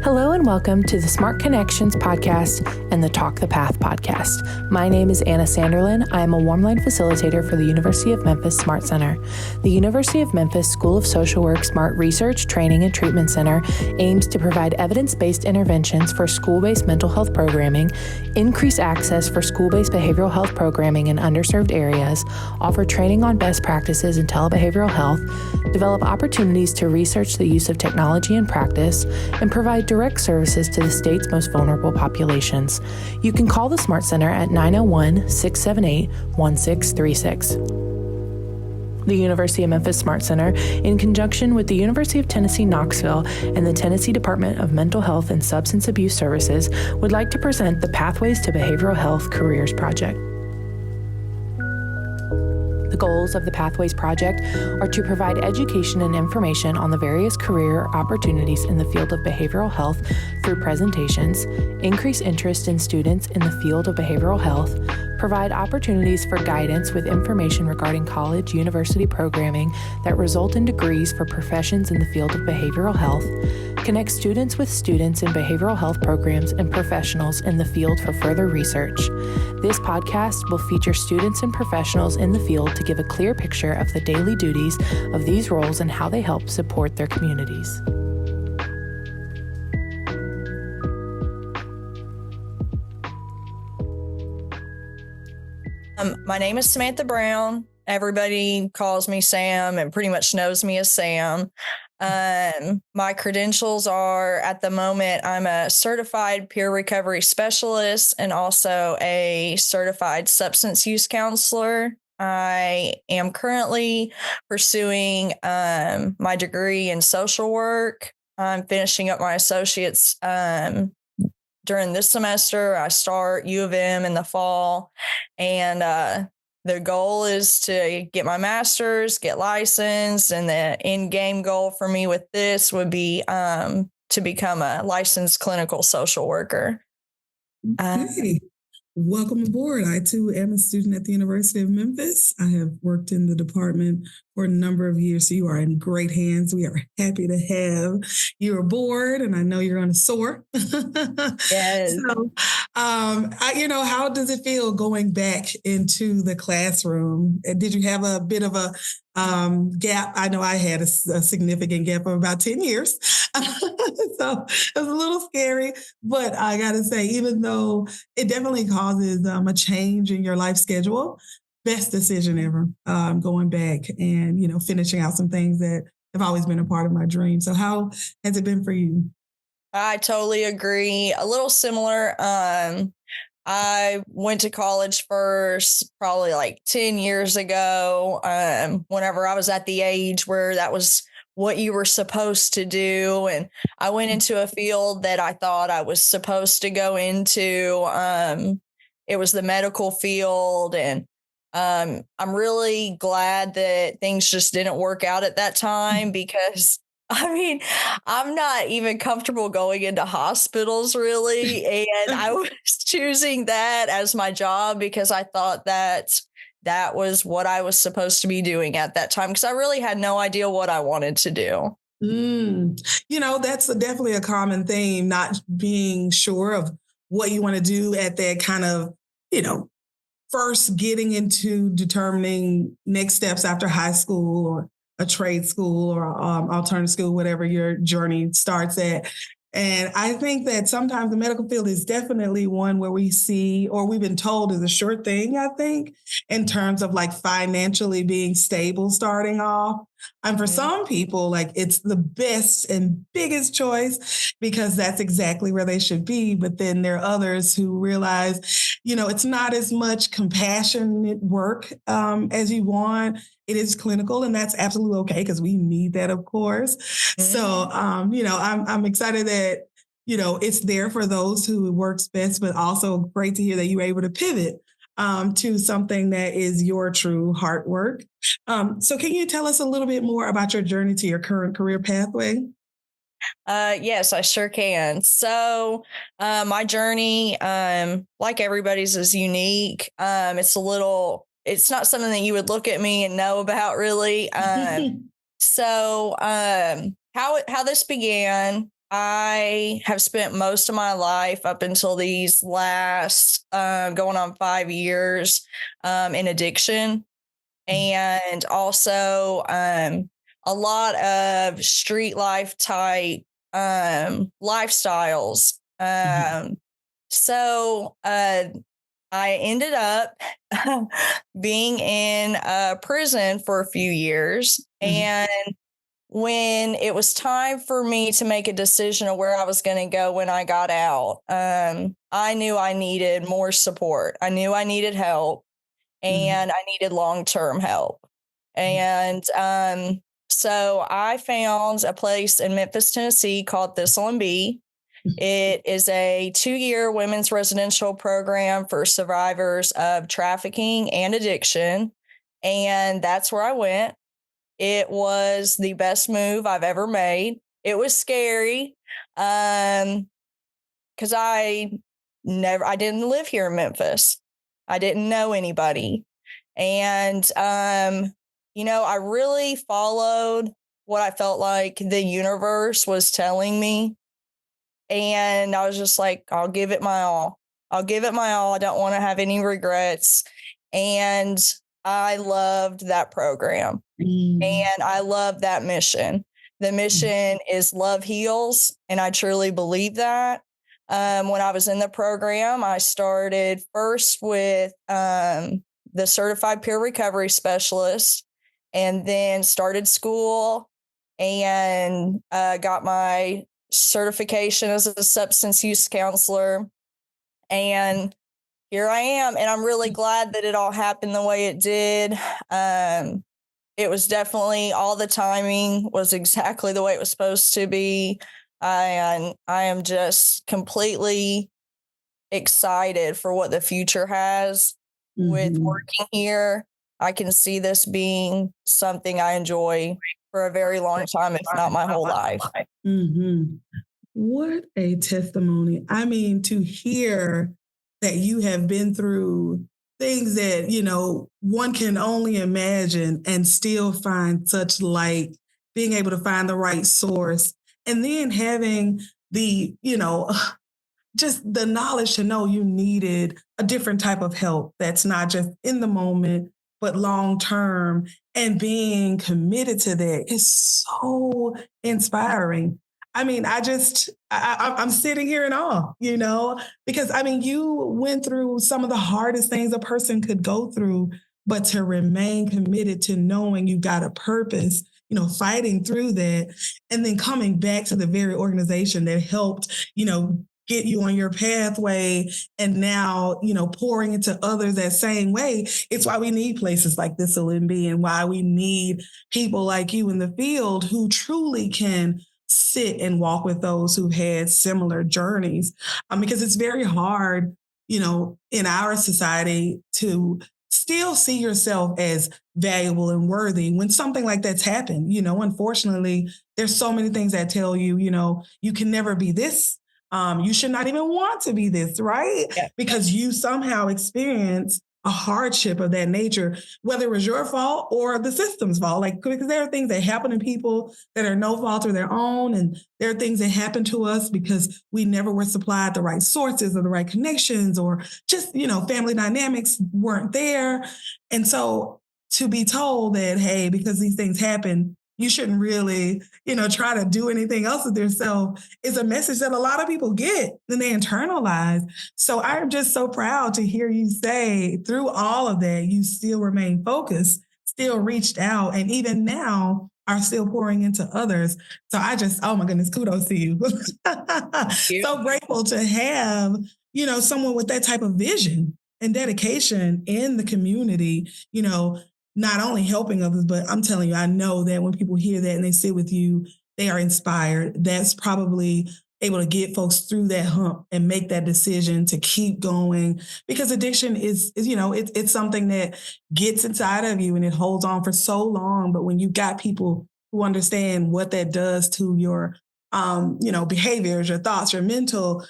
Hello and welcome to the Smart Connections podcast and the Talk the Path podcast. My name is Anna Sanderlin. I am a Warmline facilitator for the University of Memphis Smart Center. The University of Memphis School of Social Work Smart Research, Training, and Treatment Center aims to provide evidence-based interventions for school-based mental health programming, increase access for school-based behavioral health programming in underserved areas, offer training on best practices in telebehavioral health, develop opportunities to research the use of technology in practice, and provide direct services to the state's most vulnerable populations. You can call the Smart Center at 901-678-1636. The University of Memphis Smart Center, in conjunction with the University of Tennessee, Knoxville, and the Tennessee Department of Mental Health and Substance Abuse Services, would like to present the Pathways to Behavioral Health Careers Project. The goals of the Pathways Project are to provide education and information on the various career opportunities in the field of behavioral health through presentations, increase interest in students in the field of behavioral health, provide opportunities for guidance with information regarding college, university programming that result in degrees for professions in the field of behavioral health, connect students with students in behavioral health programs and professionals in the field for further research. This podcast will feature students and professionals in the field to give a clear picture of the daily duties of these roles and how they help support their communities. My name is Samantha Brown. Everybody calls me Sam and pretty much knows me as Sam. My credentials are, at the moment, I'm a certified peer recovery specialist and also a certified substance use counselor. I am currently pursuing my degree in social work. I'm finishing up my associates during this semester. I start U of M in the fall, and the goal is to get my master's, get licensed, and the end game goal for me with this would be to become a licensed clinical social worker. Hey, welcome aboard. I too am a student at the University of Memphis. I have worked in the department for a number of years, so you are in great hands. We are happy to have you aboard, and I know you're going to soar. Yes. So, how does it feel going back into the classroom? Did you have a bit of a gap? I know I had a significant gap of about 10 years. So it was a little scary, but I got to say, even though it definitely causes a change in your life schedule, best decision ever, going back and, finishing out some things that have always been a part of my dream. So how has it been for you? I totally agree. A little similar. I went to college first, probably like 10 years ago, whenever I was at the age where that was what you were supposed to do. And I went into a field that I thought I was supposed to go into. It was the medical field. And I'm really glad that things just didn't work out at that time, because I'm not even comfortable going into hospitals really. And I was choosing that as my job because I thought that was what I was supposed to be doing at that time, because I really had no idea what I wanted to do. That's definitely a common theme, not being sure of what you want to do at that kind of, first getting into determining next steps after high school or a trade school or alternative school, whatever your journey starts at. And I think that sometimes the medical field is definitely one where we see, or we've been told is a sure thing, I think, in terms of like financially being stable starting off. And for some people, like it's the best and biggest choice because that's exactly where they should be. But then there are others who realize, it's not as much compassionate work as you want. It is clinical, and that's absolutely okay because we need that, of course. So, I'm excited that, it's there for those who it works best, but also great to hear that you were able to pivot to something that is your true heart work. So can you tell us a little bit more about your journey to your current career pathway? Yes, I sure can. So my journey, like everybody's, is unique. It's not something that you would look at me and know about really. How this began I have spent most of my life up until these last going on 5 years in addiction, and also a lot of street life type lifestyles. So I ended up being in prison for a few years, and when it was time for me to make a decision of where I was going to go when I got out, I knew I needed more support. I knew I needed help, and I needed long-term help. And so I found a place in Memphis, Tennessee called Thistle and Bee. It is a 2-year women's residential program for survivors of trafficking and addiction. And that's where I went. It was the best move I've ever made. It was scary because I didn't live here in Memphis. I didn't know anybody. And, I really followed what I felt like the universe was telling me. And I was just like, I'll give it my all. I'll give it my all. I don't want to have any regrets. And I loved that program. And I love that mission. The mission is love heals. And I truly believe that. When I was in the program, I started first with the certified peer recovery specialist, and then started school and got my certification as a substance use counselor. And here I am. And I'm really glad that it all happened the way it did. It was definitely, all the timing was exactly the way it was supposed to be. And I am just completely excited for what the future has with working here. I can see this being something I enjoy for a very long time, if not my whole life. What a testimony. I mean, to hear that you have been through things that, one can only imagine and still find such light, being able to find the right source, and then having the, just the knowledge to know you needed a different type of help that's not just in the moment, but long term, and being committed to that is so inspiring. I mean, I'm sitting here in awe, because you went through some of the hardest things a person could go through, but to remain committed to knowing you got a purpose, fighting through that, and then coming back to the very organization that helped, get you on your pathway, and now, pouring into others that same way. It's why we need places like this LMB, and why we need people like you in the field who truly can sit and walk with those who've had similar journeys. Because it's very hard, in our society to still see yourself as valuable and worthy when something like that's happened. Unfortunately, there's so many things that tell you, you can never be this. You should not even want to be this, right? Yeah. Because you somehow experience a hardship of that nature, whether it was your fault or the system's fault. Because there are things that happen to people that are no fault of their own. And there are things that happen to us because we never were supplied the right sources or the right connections, or just, family dynamics weren't there. And so to be told that, hey, because these things happen, you shouldn't really, try to do anything else with yourself, is a message that a lot of people get and they internalize. So I'm just so proud to hear you say through all of that, you still remain focused, still reached out, and even now are still pouring into others. So oh my goodness, kudos to you. So grateful to have, someone with that type of vision and dedication in the community, not only helping others, but I'm telling you, I know that when people hear that and they sit with you, they are inspired. That's probably able to get folks through that hump and make that decision to keep going, because addiction is it's something that gets inside of you and it holds on for so long. But when you got people who understand what that does to your, behaviors, your thoughts, your mental,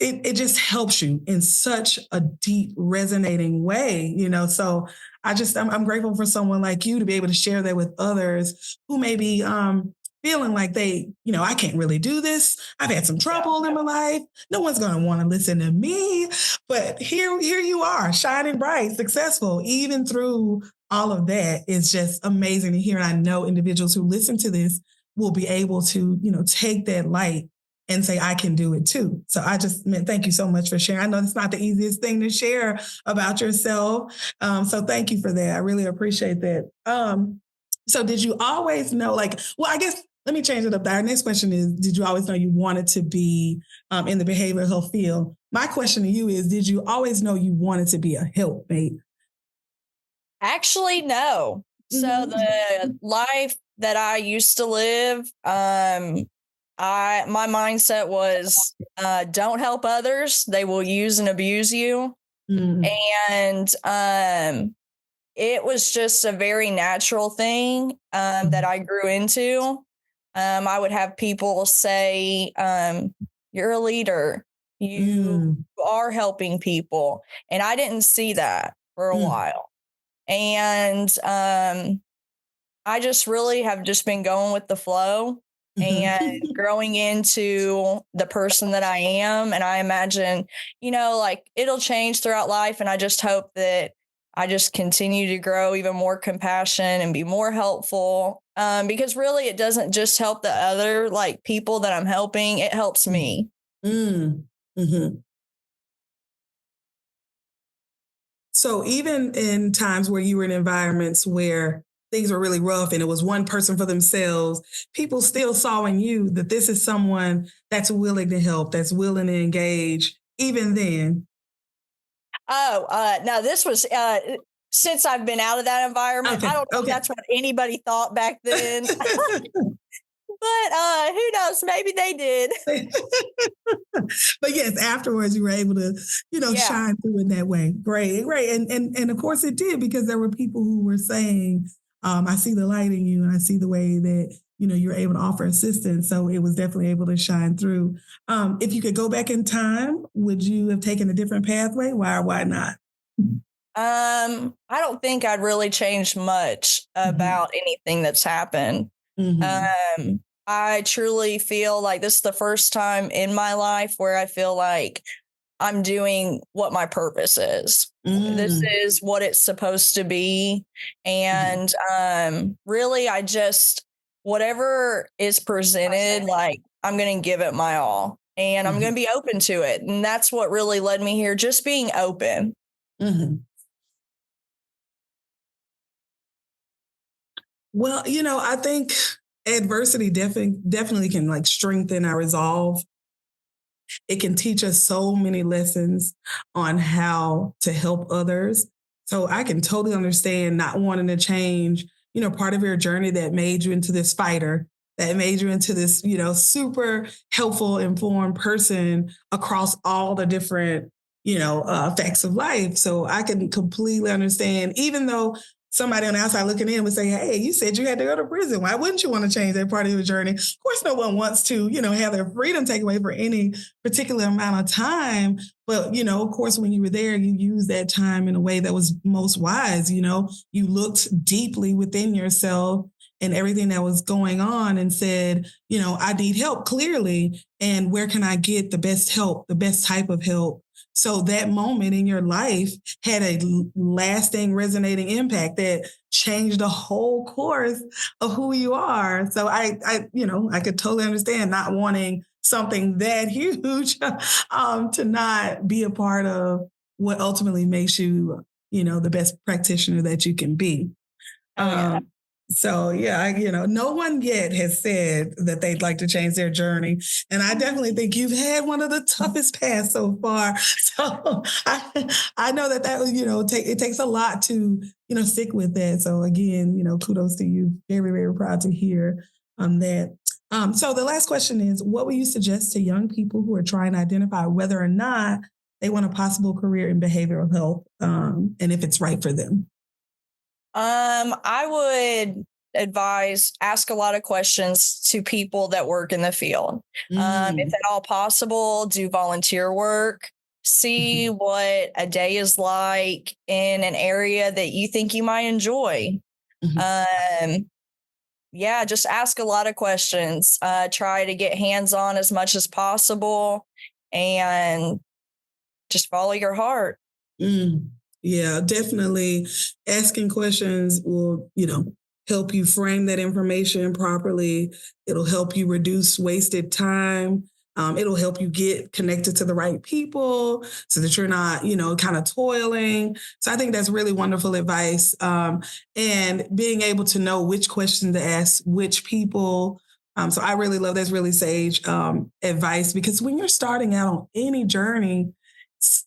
it just helps you in such a deep, resonating way, So I'm grateful for someone like you to be able to share that with others who may be feeling like I can't really do this. I've had some trouble in my life. No one's going to want to listen to me. But here you are, shining bright, successful, even through all of that. Is just amazing to hear. And I know individuals who listen to this will be able to, take that light and say, I can do it too. So thank you so much for sharing. I know it's not the easiest thing to share about yourself. So thank you for that. I really appreciate that. So did you always know, I guess, let me change it up. Our next question is, did you always know you wanted to be in the behavioral health field? My question to you is, did you always know you wanted to be a helpmate? Actually, no. So the life that I used to live, my mindset was don't help others. They will use and abuse you. And it was just a very natural thing that I grew into. I would have people say, you're a leader. You are helping people. And I didn't see that for a while. And I just really have just been going with the flow and growing into the person that I am. And I imagine, it'll change throughout life. And I just hope that I just continue to grow even more compassion and be more helpful. Because really it doesn't just help the other people that I'm helping. It helps me. So even in times where you were in environments where things were really rough and it was one person for themselves, people still saw in you that this is someone that's willing to help, that's willing to engage, even then. No, this was since I've been out of that environment. Okay, I don't know if that's what anybody thought back then. But who knows? Maybe they did. But yes, afterwards you were able to, shine through in that way. Great. And of course it did, because there were people who were saying, I see the light in you and I see the way that, you're able to offer assistance. So it was definitely able to shine through. If you could go back in time, would you have taken a different pathway? Why or why not? I don't think I'd really change much about anything that's happened. I truly feel like this is the first time in my life where I feel like I'm doing what my purpose is. This is what it's supposed to be. And really, whatever is presented, I'm going to give it my all. And I'm going to be open to it. And that's what really led me here, just being open. Well, I think adversity definitely can strengthen our resolve. It can teach us so many lessons on how to help others. So I can totally understand not wanting to change, part of your journey that made you into this fighter, that made you into this, super helpful, informed person across all the different, facts of life. So I can completely understand, even though somebody on the outside looking in would say, hey, you said you had to go to prison. Why wouldn't you want to change that part of your journey? Of course, no one wants to, have their freedom taken away for any particular amount of time. But, of course, when you were there, you used that time in a way that was most wise. You looked deeply within yourself and everything that was going on and said, I need help clearly. And where can I get the best help, the best type of help? So that moment in your life had a lasting, resonating impact that changed the whole course of who you are. So I could totally understand not wanting something that huge to not be a part of what ultimately makes you, the best practitioner that you can be. So no one yet has said that they'd like to change their journey. And I definitely think you've had one of the toughest paths so far. So I know that it takes a lot to, stick with that. So again, kudos to you. Very, very proud to hear that. So the last question is, what would you suggest to young people who are trying to identify whether or not they want a possible career in behavioral health and if it's right for them? I would ask a lot of questions to people that work in the field. If at all possible, do volunteer work, see what a day is like in an area that you think you might enjoy. yeah, just ask a lot of questions. Try to get hands-on as much as possible and just follow your heart. Mm, yeah, definitely. Asking questions will, help you frame that information properly. It'll help you reduce wasted time. It'll help you get connected to the right people so that you're not, kind of toiling. So I think that's really wonderful advice. And being able to know which question to ask, which people. So I really love that's really sage advice, because when you're starting out on any journey,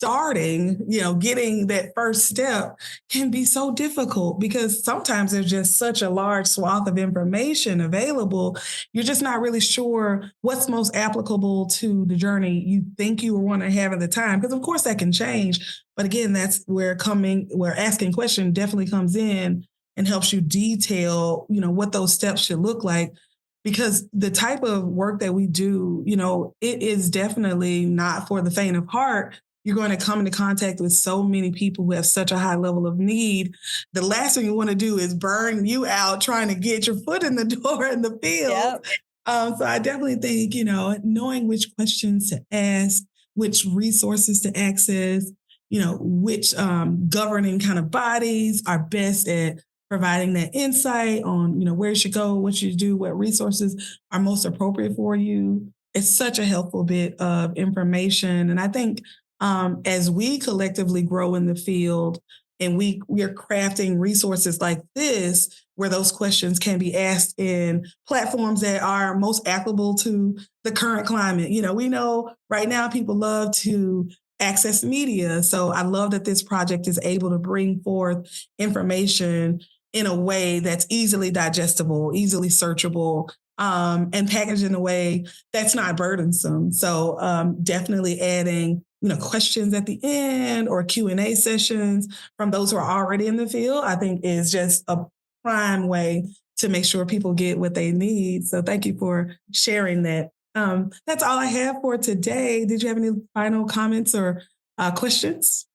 getting that first step can be so difficult because sometimes there's just such a large swath of information available. You're just not really sure what's most applicable to the journey you think you want to have at the time. Because of course that can change. But again, that's where asking question definitely comes in and helps you detail, what those steps should look like. Because the type of work that we do, it is definitely not for the faint of heart. You're going to come into contact with so many people who have such a high level of need. The last thing you want to do is burn you out trying to get your foot in the door in the field. Yep. So I definitely think, knowing which questions to ask, which resources to access, which governing kind of bodies are best at providing that insight on, where you should go, what you should do, what resources are most appropriate for you. It's such a helpful bit of information. And I think as we collectively grow in the field and we are crafting resources like this, where those questions can be asked in platforms that are most applicable to the current climate. We know right now people love to access media. So I love that this project is able to bring forth information in a way that's easily digestible, easily searchable, and packaged in a way that's not burdensome. So definitely adding questions at the end or Q&A sessions from those who are already in the field, I think is just a prime way to make sure people get what they need. So thank you for sharing that. That's all I have for today. Did you have any final comments or questions?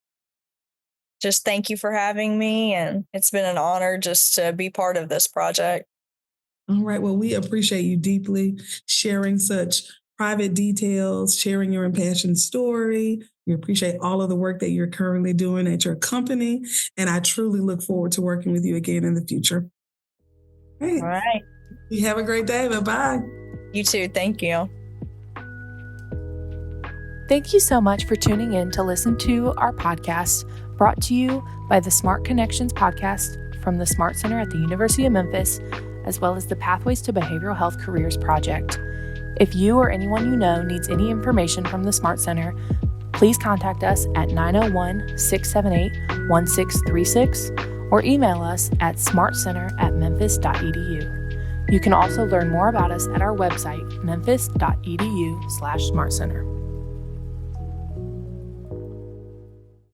Just thank you for having me. And it's been an honor just to be part of this project. All right. Well, we appreciate you deeply sharing such private details, sharing your impassioned story. We appreciate all of the work that you're currently doing at your company. And I truly look forward to working with you again in the future. Great. All right. You have a great day. Bye-bye. You too. Thank you. Thank you so much for tuning in to listen to our podcast, brought to you by the Smart Connections podcast from the Smart Center at the University of Memphis, as well as the Pathways to Behavioral Health Careers Project. If you or anyone you know needs any information from the Smart Center, please contact us at 901-678-1636 or email us at smartcenter@memphis.edu. You can also learn more about us at our website, memphis.edu/smartcenter.